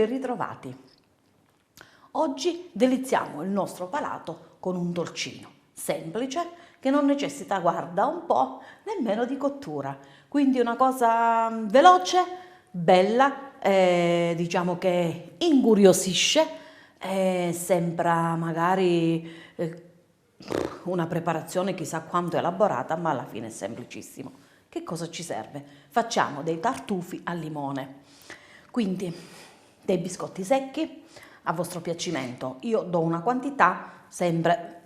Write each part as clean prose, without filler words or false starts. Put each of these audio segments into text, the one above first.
ben ritrovati. Oggi deliziamo il nostro palato con un dolcino semplice che non necessita, guarda un po', nemmeno di cottura. Quindi una cosa veloce, bella, diciamo che incuriosisce, sembra magari una preparazione chissà quanto elaborata, ma alla fine è semplicissimo. Che cosa ci serve? Facciamo dei tartufi al limone, quindi dei biscotti secchi a vostro piacimento. Io do una quantità sempre,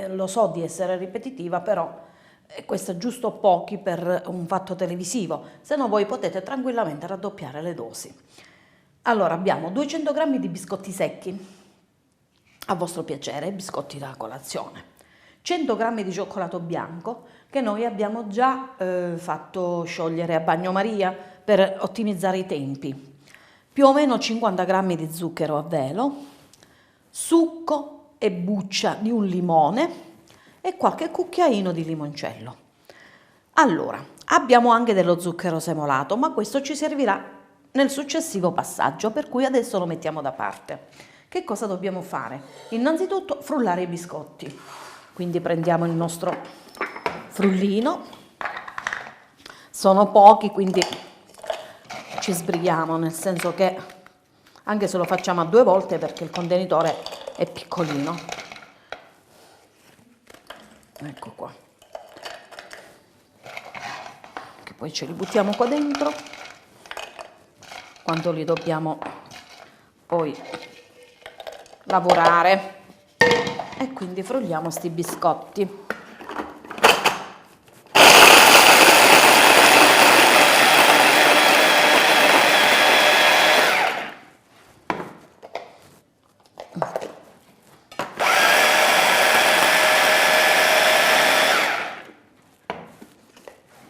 lo so di essere ripetitiva, però questo è giusto pochi per un fatto televisivo, se no voi potete tranquillamente raddoppiare le dosi. Allora abbiamo 200 g di biscotti secchi, a vostro piacere, biscotti da colazione, 100 g di cioccolato bianco che noi abbiamo già fatto sciogliere a bagnomaria per ottimizzare i tempi, più o meno 50 g di zucchero a velo, succo e buccia di un limone e qualche cucchiaino di limoncello. Allora, abbiamo anche dello zucchero semolato, ma questo ci servirà nel successivo passaggio, per cui adesso lo mettiamo da parte. Che cosa dobbiamo fare? Innanzitutto frullare i biscotti. Quindi prendiamo il nostro frullino, sono pochi, quindi ci sbrighiamo, nel senso che anche se lo facciamo a 2 volte perché il contenitore è piccolino. Ecco qua. Che poi ce li buttiamo qua dentro. Quanto li dobbiamo poi lavorare. E quindi frulliamo sti biscotti.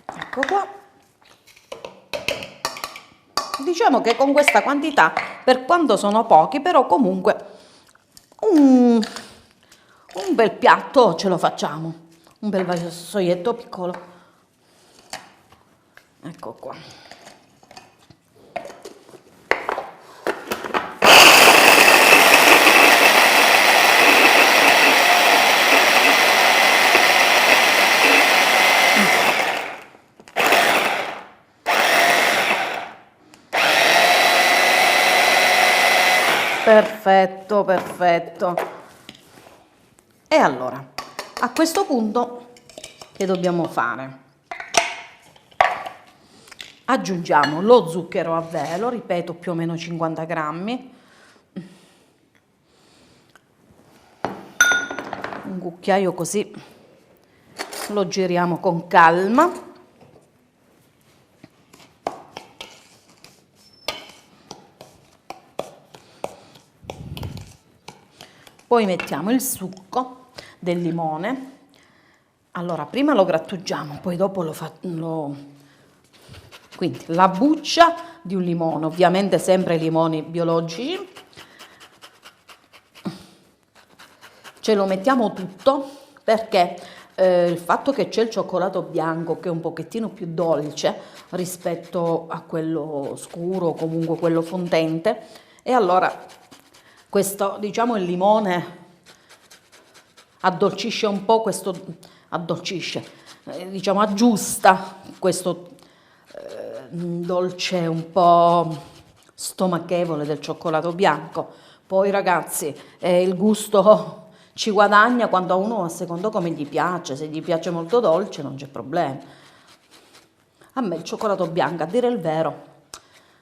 Ecco qua. Diciamo che con questa quantità, per quanto sono pochi, però comunque un bel piatto ce lo facciamo, un bel vassoietto piccolo. Ecco qua. Perfetto, perfetto. E allora, a questo punto che dobbiamo fare? Aggiungiamo lo zucchero a velo, ripeto più o meno 50 grammi, un cucchiaio, così lo giriamo con calma. Poi mettiamo il succo del limone. Allora, prima lo grattugiamo, poi dopo quindi la buccia di un limone, ovviamente sempre limoni biologici. Ce lo mettiamo tutto perché il fatto che c'è il cioccolato bianco, che è un pochettino più dolce rispetto a quello scuro o comunque quello fondente, e allora questo, diciamo, il limone addolcisce un po' questo, diciamo aggiusta questo dolce un po' stomachevole del cioccolato bianco. Poi ragazzi, il gusto ci guadagna quando a uno, a secondo come gli piace, se gli piace molto dolce non c'è problema. A me il cioccolato bianco, a dire il vero,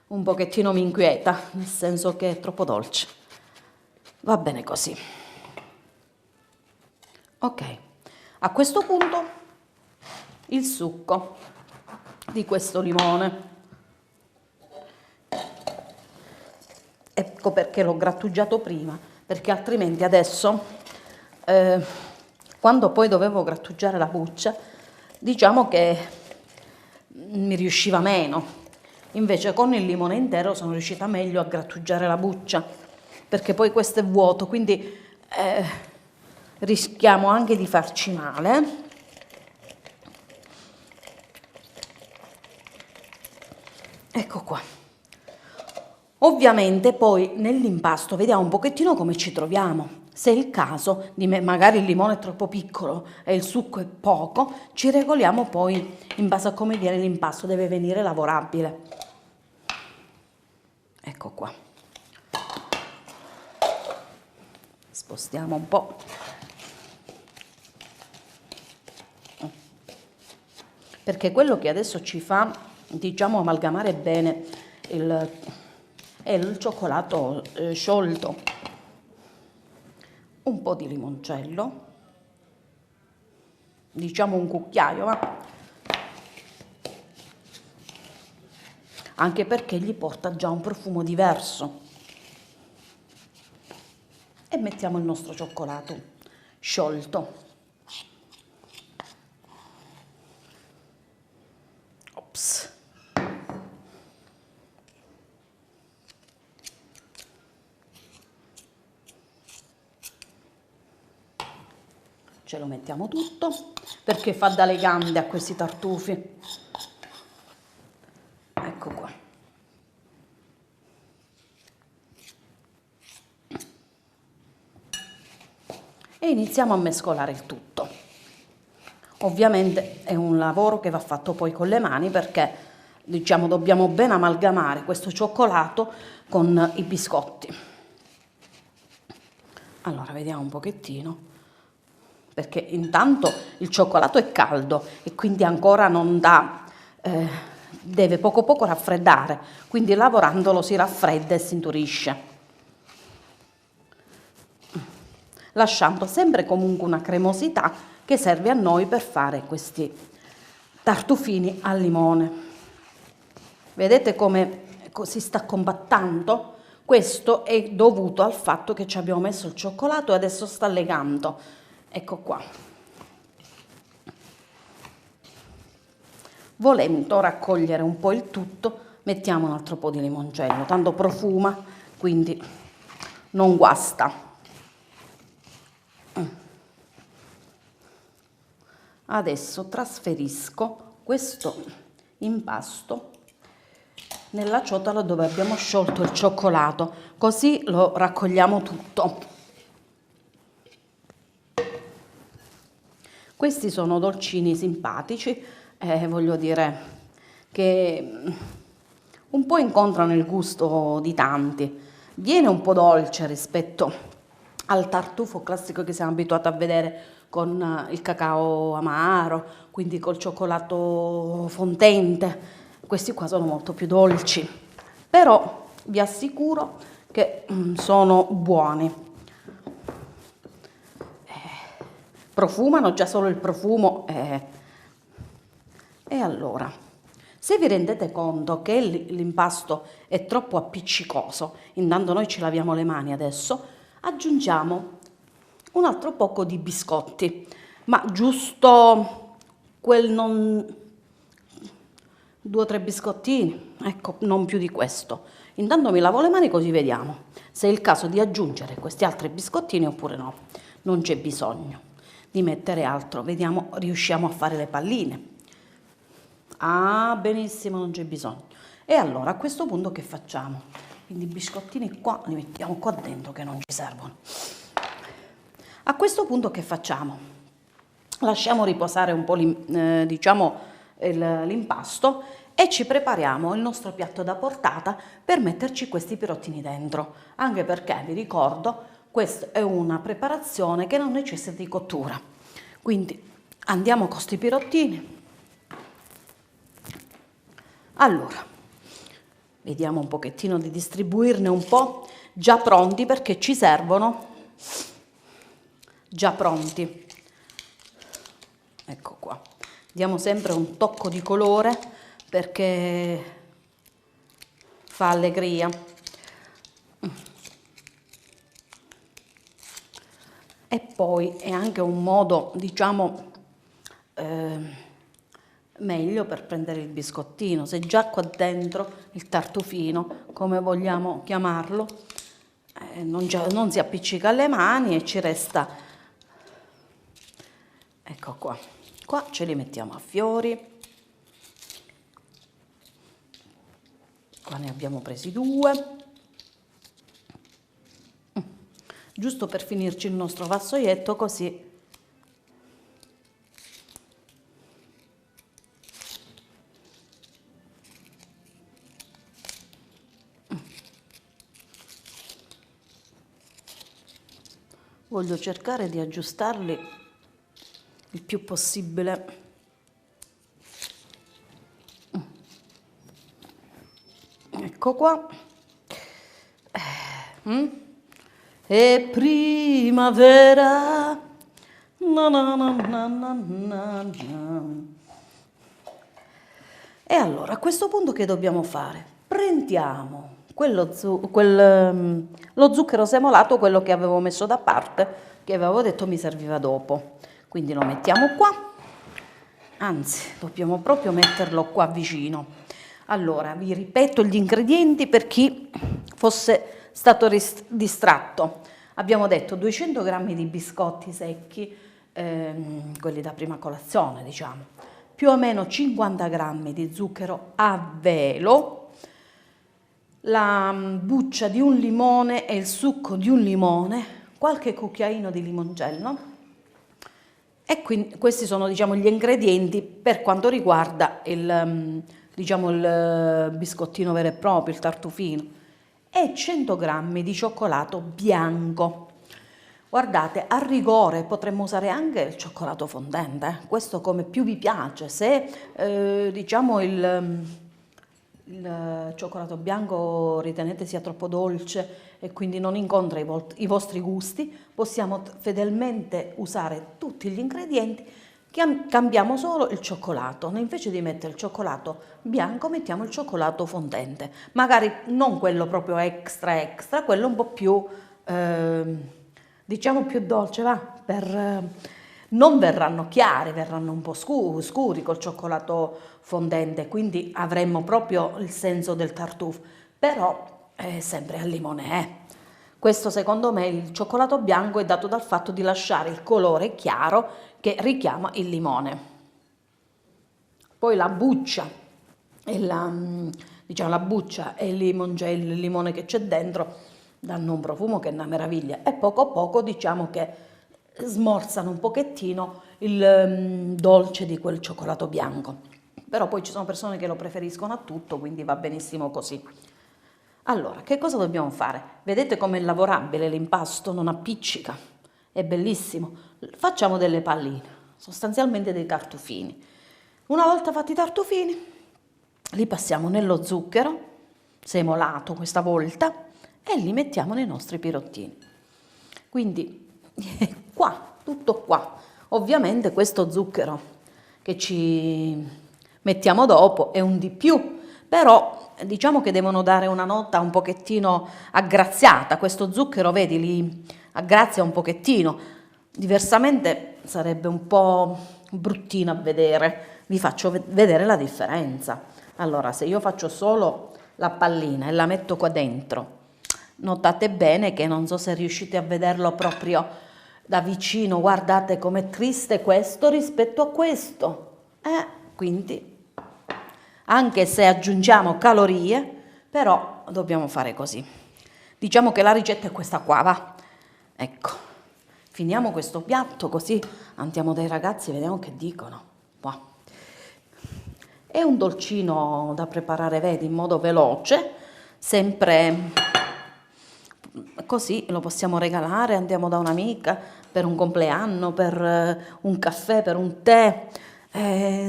un pochettino mi inquieta, nel senso che è troppo dolce. Va bene così. Ok, a questo punto il succo di questo limone. Ecco perché l'ho grattugiato prima, perché altrimenti adesso, quando poi dovevo grattugiare la buccia, diciamo che mi riusciva meno. Invece con il limone intero sono riuscita meglio a grattugiare la buccia, perché poi questo è vuoto, quindi rischiamo anche di farci male. Ecco qua. Ovviamente poi nell'impasto vediamo un pochettino come ci troviamo. Se è il caso, magari il limone è troppo piccolo e il succo è poco, ci regoliamo poi in base a come viene l'impasto, deve venire lavorabile. Ecco qua. Spostiamo un po'. Perché quello che adesso ci fa, diciamo, amalgamare bene è il cioccolato sciolto. Un po' di limoncello, diciamo un cucchiaio, ma anche perché gli porta già un profumo diverso. E mettiamo il nostro cioccolato sciolto. Ops. Ce lo mettiamo tutto perché fa da legame a questi tartufi. Ecco qua. E iniziamo a mescolare il tutto. Ovviamente è un lavoro che va fatto poi con le mani perché, diciamo, dobbiamo ben amalgamare questo cioccolato con i biscotti. Allora, vediamo un pochettino, perché intanto il cioccolato è caldo e quindi ancora non dà, deve poco poco raffreddare, quindi lavorandolo si raffredda e si inturisce. Lasciando sempre comunque una cremosità che serve a noi per fare questi tartufini al limone. Vedete come si sta compattando? Questo è dovuto al fatto che ci abbiamo messo il cioccolato e adesso sta legando. Ecco qua. Volendo raccogliere un po' il tutto, mettiamo un altro po' di limoncello, tanto profuma, quindi non guasta. Adesso trasferisco questo impasto nella ciotola dove abbiamo sciolto il cioccolato, così lo raccogliamo tutto. Questi sono dolcini simpatici, voglio dire che un po' incontrano il gusto di tanti. Viene un po' dolce rispetto al tartufo classico che siamo abituati a vedere con il cacao amaro, quindi col cioccolato fondente. Questi qua sono molto più dolci, però vi assicuro che sono buoni. Profumano già solo il profumo. E allora, se vi rendete conto che l'impasto è troppo appiccicoso, intanto noi ci laviamo le mani adesso, aggiungiamo un altro poco di biscotti, ma giusto quel non 2 o 3 biscottini, ecco, non più di questo. Intanto mi lavo le mani così vediamo se è il caso di aggiungere questi altri biscottini oppure no. Non c'è bisogno di mettere altro, vediamo, riusciamo a fare le palline. Ah, benissimo, non c'è bisogno. E allora a questo punto che facciamo? Quindi i biscottini qua li mettiamo qua dentro che non ci servono. A questo punto che facciamo? Lasciamo riposare un po' diciamo l'impasto e ci prepariamo il nostro piatto da portata per metterci questi pirottini dentro, anche perché vi ricordo questa è una preparazione che non necessita di cottura, quindi andiamo con questi pirottini. Allora, vediamo un pochettino di distribuirne un po' già pronti perché ci servono già pronti. Ecco qua. Diamo sempre un tocco di colore perché fa allegria. E poi è anche un modo, diciamo, meglio per prendere il biscottino. Se già qua dentro il tartufino, come vogliamo chiamarlo, non si appiccica alle mani e ci resta. Ecco qua. Qua ce li mettiamo a fiori. Qua ne abbiamo presi 2. giusto per finirci il nostro vassoietto, così voglio cercare di aggiustarli il più possibile. Ecco qua. È primavera. Na na na na na na na. E allora, a questo punto che dobbiamo fare? Prendiamo lo zucchero semolato, quello che avevo messo da parte, che avevo detto mi serviva dopo. Quindi lo mettiamo qua, anzi, dobbiamo proprio metterlo qua vicino. Allora, vi ripeto gli ingredienti per chi fosse stato distratto. Abbiamo detto 200 g di biscotti secchi, quelli da prima colazione, diciamo, più o meno 50 g di zucchero a velo, la buccia di un limone e il succo di un limone, qualche cucchiaino di limoncello. E quindi questi sono, diciamo, gli ingredienti per quanto riguarda il biscottino vero e proprio, il tartufino, e 100 g di cioccolato bianco. Guardate, a rigore potremmo usare anche il cioccolato fondente, questo come più vi piace. Se diciamo il cioccolato bianco ritenete sia troppo dolce e quindi non incontra i vostri gusti, possiamo fedelmente usare tutti gli ingredienti, cambiamo solo il cioccolato. Invece di mettere il cioccolato bianco mettiamo il cioccolato fondente, magari non quello proprio extra, quello un po' più diciamo più dolce, non verranno chiari, verranno un po' scuri col cioccolato fondente, quindi avremmo proprio il senso del tartufo, però sempre al limone. Questo secondo me, il cioccolato bianco, è dato dal fatto di lasciare il colore chiaro che richiama il limone. Poi la buccia e il limone che c'è dentro danno un profumo che è una meraviglia, e poco a poco diciamo che smorzano un pochettino il dolce di quel cioccolato bianco. Però poi ci sono persone che lo preferiscono a tutto, quindi va benissimo così. Allora, che cosa dobbiamo fare? Vedete com'è lavorabile l'impasto, non appiccica, è bellissimo. Facciamo delle palline, sostanzialmente dei tartufini. Una volta fatti i tartufini, li passiamo nello zucchero, semolato questa volta, e li mettiamo nei nostri pirottini. Quindi qua, tutto qua. Ovviamente questo zucchero che ci mettiamo dopo è un di più, però diciamo che devono dare una nota un pochettino aggraziata. Questo zucchero, vedi, li aggrazia un pochettino, diversamente sarebbe un po' bruttino a vedere. Vi faccio vedere la differenza. Allora, se io faccio solo la pallina e la metto qua dentro, notate bene che non so se riuscite a vederlo proprio da vicino, guardate com'è triste questo rispetto a questo. Quindi anche se aggiungiamo calorie, però dobbiamo fare così. Diciamo che la ricetta è questa qua, va? Ecco, finiamo questo piatto così andiamo dai ragazzi e vediamo che dicono. Wow. È un dolcino da preparare, vedi, in modo veloce, sempre così lo possiamo regalare, andiamo da un'amica per un compleanno, per un caffè, per un tè.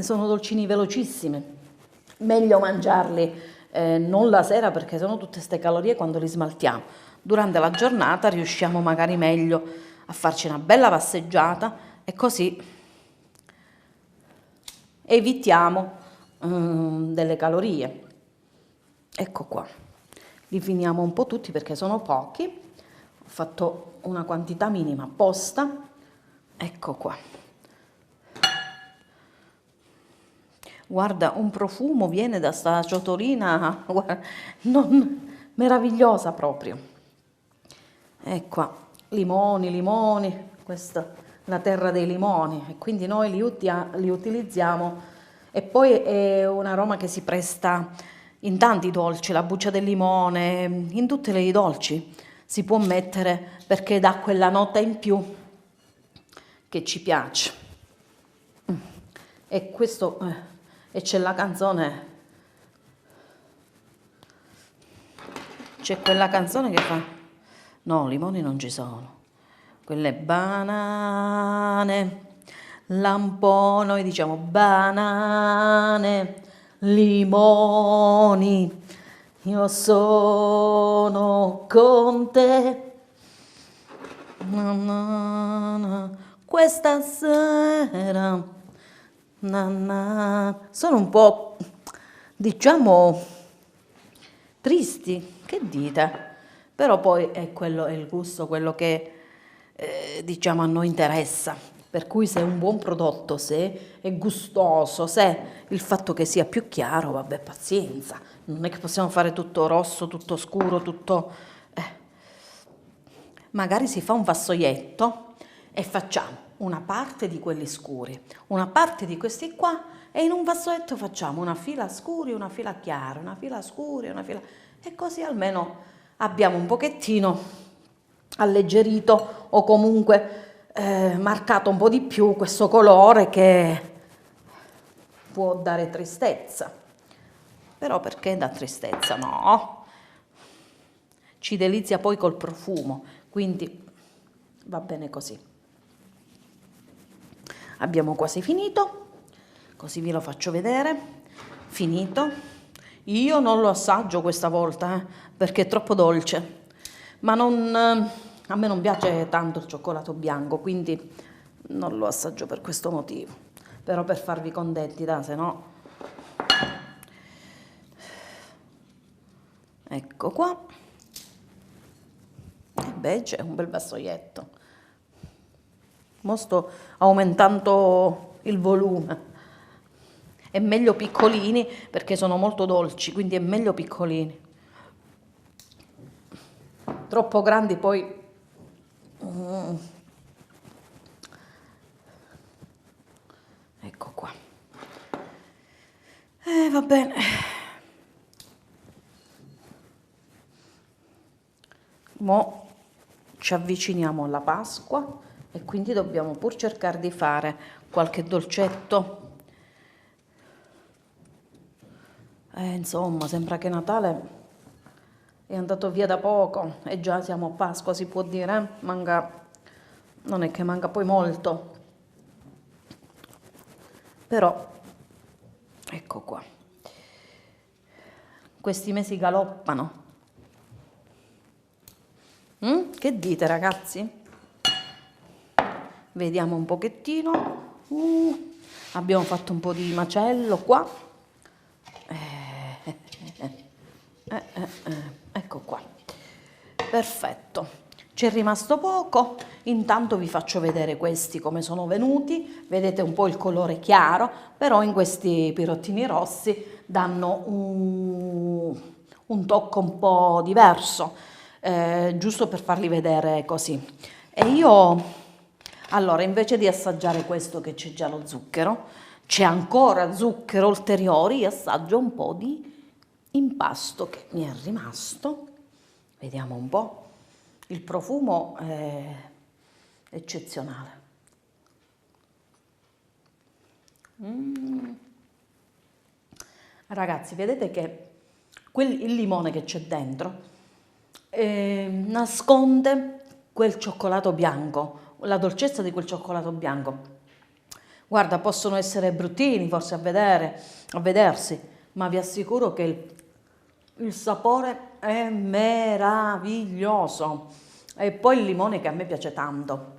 Sono dolcini velocissimi. Meglio mangiarli non la sera, perché sono tutte queste calorie quando li smaltiamo. Durante la giornata riusciamo magari meglio a farci una bella passeggiata e così evitiamo delle calorie. Ecco qua, li finiamo un po' tutti perché sono pochi, ho fatto una quantità minima apposta. Ecco qua. Guarda, un profumo viene da sta ciotolina, guarda, meravigliosa proprio. Ecco, limoni, questa è la terra dei limoni, e quindi noi li utilizziamo, e poi è un aroma che si presta in tanti dolci, la buccia del limone, in tutti i dolci si può mettere perché dà quella nota in più che ci piace. E questo, e c'è la canzone, c'è quella canzone che fa, no, limoni non ci sono, quelle banane, noi diciamo banane, limoni, io sono con te, na, na, na, questa sera, na, na. Sono un po', diciamo, tristi, che dite? Però poi è quello, è il gusto, quello che diciamo a noi interessa. Per cui se è un buon prodotto, se è gustoso, se il fatto che sia più chiaro, vabbè, pazienza. Non è che possiamo fare tutto rosso, tutto scuro, tutto... Magari si fa un vassoietto e facciamo una parte di quelli scuri, una parte di questi qua e in un vassoietto facciamo una fila scuri, una fila chiara, una fila scuri, una fila... E così almeno abbiamo un pochettino alleggerito o comunque marcato un po' di più questo colore che può dare tristezza. Però perché dà tristezza? No, ci delizia poi col profumo, quindi va bene così. Abbiamo quasi finito, così vi lo faccio vedere. Finito. Io non lo assaggio questa volta perché è troppo dolce, ma a me non piace tanto il cioccolato bianco, quindi non lo assaggio per questo motivo. Però per farvi contenti, se no... Ecco qua. E beh, c'è un bel vassoietto. Mo sto aumentando il volume. È meglio piccolini perché sono molto dolci, quindi è meglio piccolini. Troppo grandi poi... Ecco qua. Va bene. Mo ci avviciniamo alla Pasqua e quindi dobbiamo pur cercare di fare qualche dolcetto. Insomma, sembra che Natale è andato via da poco e già siamo a Pasqua, si può dire, non è che manca poi molto, però ecco qua, questi mesi galoppano. Che dite ragazzi? Vediamo un pochettino. Abbiamo fatto un po' di macello qua. Ecco qua, perfetto, ci è rimasto poco. Intanto vi faccio vedere questi come sono venuti. Vedete un po' il colore chiaro, però in questi pirottini rossi danno un tocco un po' diverso, giusto per farli vedere così. E io allora, invece di assaggiare questo che c'è già lo zucchero, c'è ancora zucchero ulteriore, io assaggio un po' di impasto che mi è rimasto. Vediamo un po'. Il profumo è eccezionale. Ragazzi, vedete che il limone che c'è dentro nasconde quel cioccolato bianco, la dolcezza di quel cioccolato bianco. Guarda, possono essere bruttini forse a vedersi, ma vi assicuro che il sapore è meraviglioso. E poi il limone che a me piace tanto,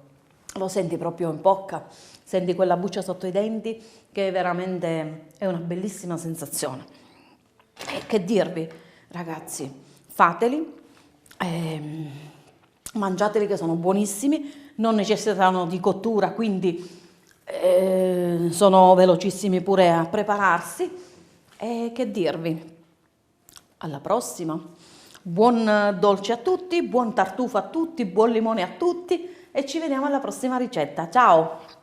lo senti proprio in bocca, senti quella buccia sotto i denti che veramente è una bellissima sensazione. E che dirvi, ragazzi, fateli, mangiateli che sono buonissimi, non necessitano di cottura, quindi sono velocissimi pure a prepararsi. E che dirvi, alla prossima, buon dolce a tutti, buon tartufo a tutti, buon limone a tutti e ci vediamo alla prossima ricetta. Ciao!